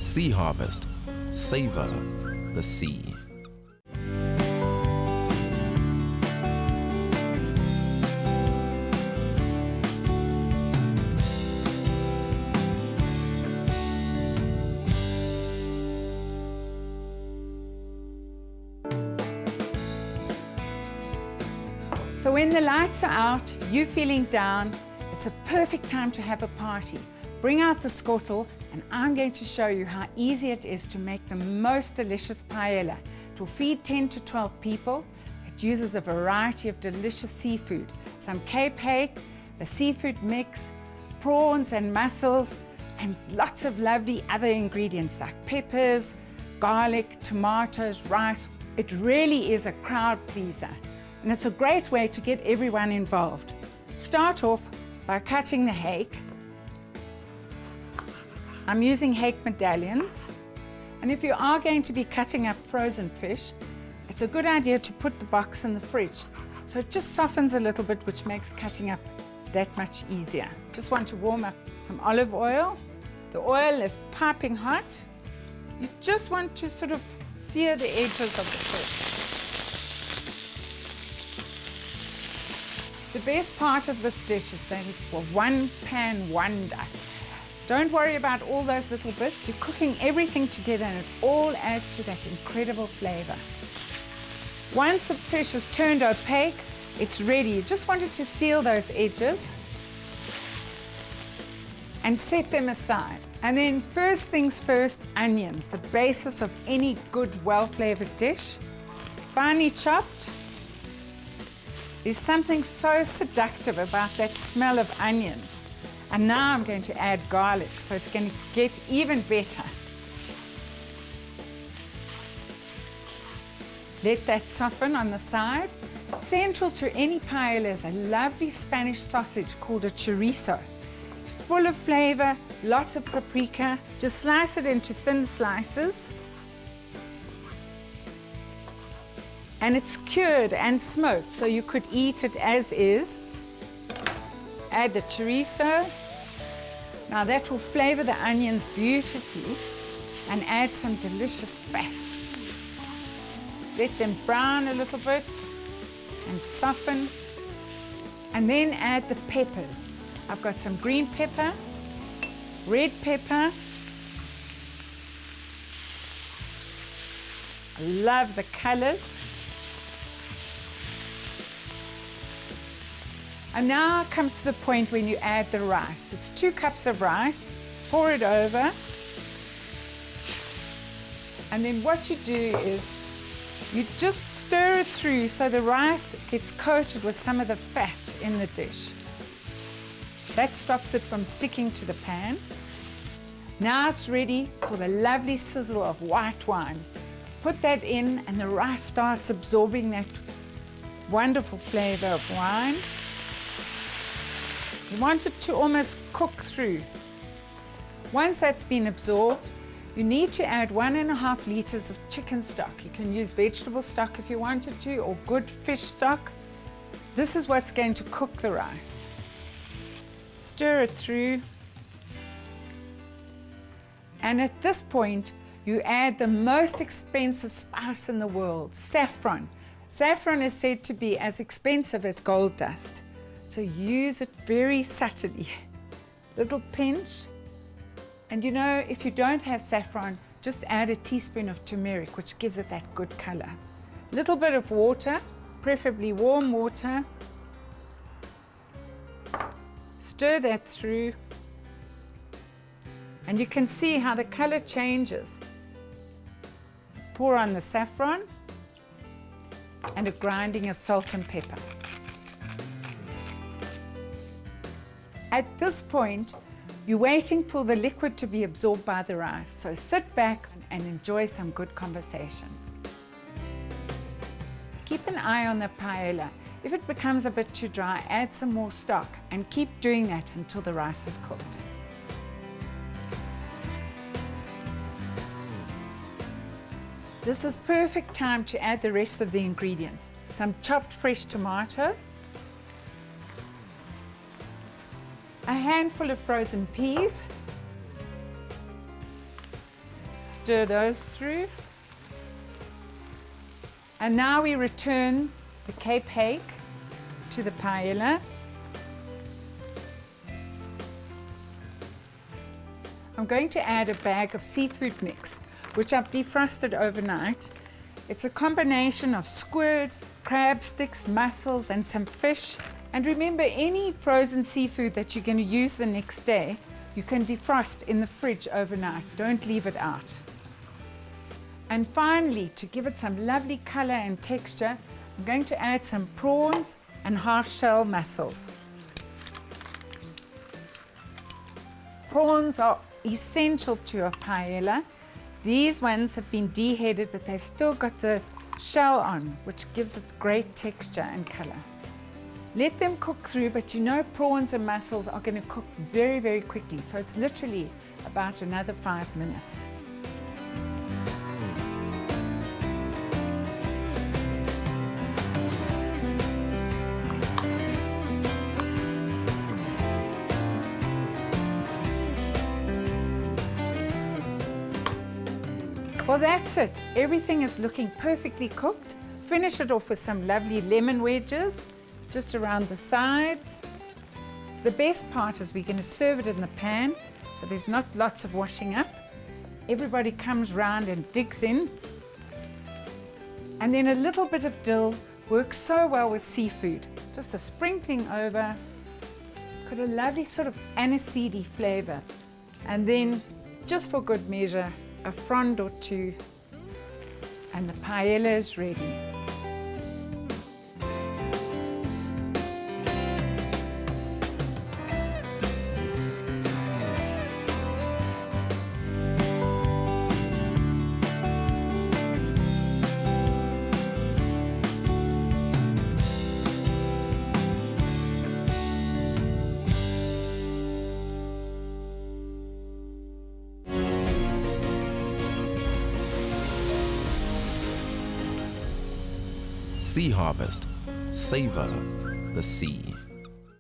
Sea Harvest. Savor the sea. So when the lights are out, you're feeling down, it's a perfect time to have a party. Bring out the skottel and I'm going to show you how easy it is to make the most delicious paella. It will feed 10 to 12 people. It uses a variety of delicious seafood, some cape hake, a seafood mix, prawns and mussels, and lots of lovely other ingredients like peppers, garlic, tomatoes, rice. It really is a crowd pleaser. And it's a great way to get everyone involved. Start off by cutting the hake. I'm using hake medallions. And if you are going to be cutting up frozen fish, it's a good idea to put the box in the fridge. So it just softens a little bit, which makes cutting up that much easier. Just want to warm up some olive oil. The oil is piping hot. You just want to sort of sear the edges of the fish. The best part of this dish is that it's a one-pan wonder. Don't worry about all those little bits. You're cooking everything together and it all adds to that incredible flavor. Once the fish is turned opaque, it's ready. You just wanted to seal those edges and set them aside. And then first things first, onions, the basis of any good, well-flavored dish. Finely chopped. There's something so seductive about that smell of onions. And now I'm going to add garlic, so it's going to get even better. Let that soften on the side. Central to any paella is a lovely Spanish sausage called a chorizo. It's full of flavor, lots of paprika. Just slice it into thin slices. And it's cured and smoked, so you could eat it as is. Add the chorizo. Now that will flavor the onions beautifully and add some delicious fat. Let them brown a little bit and soften. And then add the peppers. I've got some green pepper, red pepper. I love the colors. And now comes to the point when you add the rice. It's 2 cups of rice. Pour it over. And then what you do is you just stir it through so the rice gets coated with some of the fat in the dish. That stops it from sticking to the pan. Now it's ready for the lovely sizzle of white wine. Put that in and the rice starts absorbing that wonderful flavor of wine. You want it to almost cook through. Once that's been absorbed, you need to add 1.5 liters of chicken stock. You can use vegetable stock if you wanted to, or good fish stock. This is what's going to cook the rice. Stir it through. And at this point, you add the most expensive spice in the world, saffron. Saffron is said to be as expensive as gold dust. So use it very subtly. Little pinch. And you know, if you don't have saffron, just add a teaspoon of turmeric, which gives it that good color. Little bit of water, preferably warm water. Stir that through. And you can see how the color changes. Pour on the saffron and a grinding of salt and pepper. At this point, you're waiting for the liquid to be absorbed by the rice, so sit back and enjoy some good conversation. Keep an eye on the paella. If it becomes a bit too dry, add some more stock and keep doing that until the rice is cooked. This is perfect time to add the rest of the ingredients. Some chopped fresh tomato, a handful of frozen peas, stir those through. And now we return the Cape hake to the paella. I'm going to add a bag of seafood mix, which I've defrosted overnight. It's a combination of squid, crab sticks, mussels, and some fish. And remember, any frozen seafood that you're going to use the next day, you can defrost in the fridge overnight. Don't leave it out. And finally, to give it some lovely color and texture, I'm going to add some prawns and half-shell mussels. Prawns are essential to a paella. These ones have been deheaded, but they've still got the shell on, which gives it great texture and color. Let them cook through, but you know prawns and mussels are going to cook very, very quickly, so it's literally about another 5 minutes. Well, that's it. Everything is looking perfectly cooked. Finish it off with some lovely lemon wedges just around the sides. The best part is we're going to serve it in the pan, so there's not lots of washing up. Everybody comes round and digs in. And then a little bit of dill works so well with seafood. Just a sprinkling over. Got a lovely sort of aniseedy flavor. And then, just for good measure, a frond or two, and the paella is ready. Sea Harvest. Savor the sea.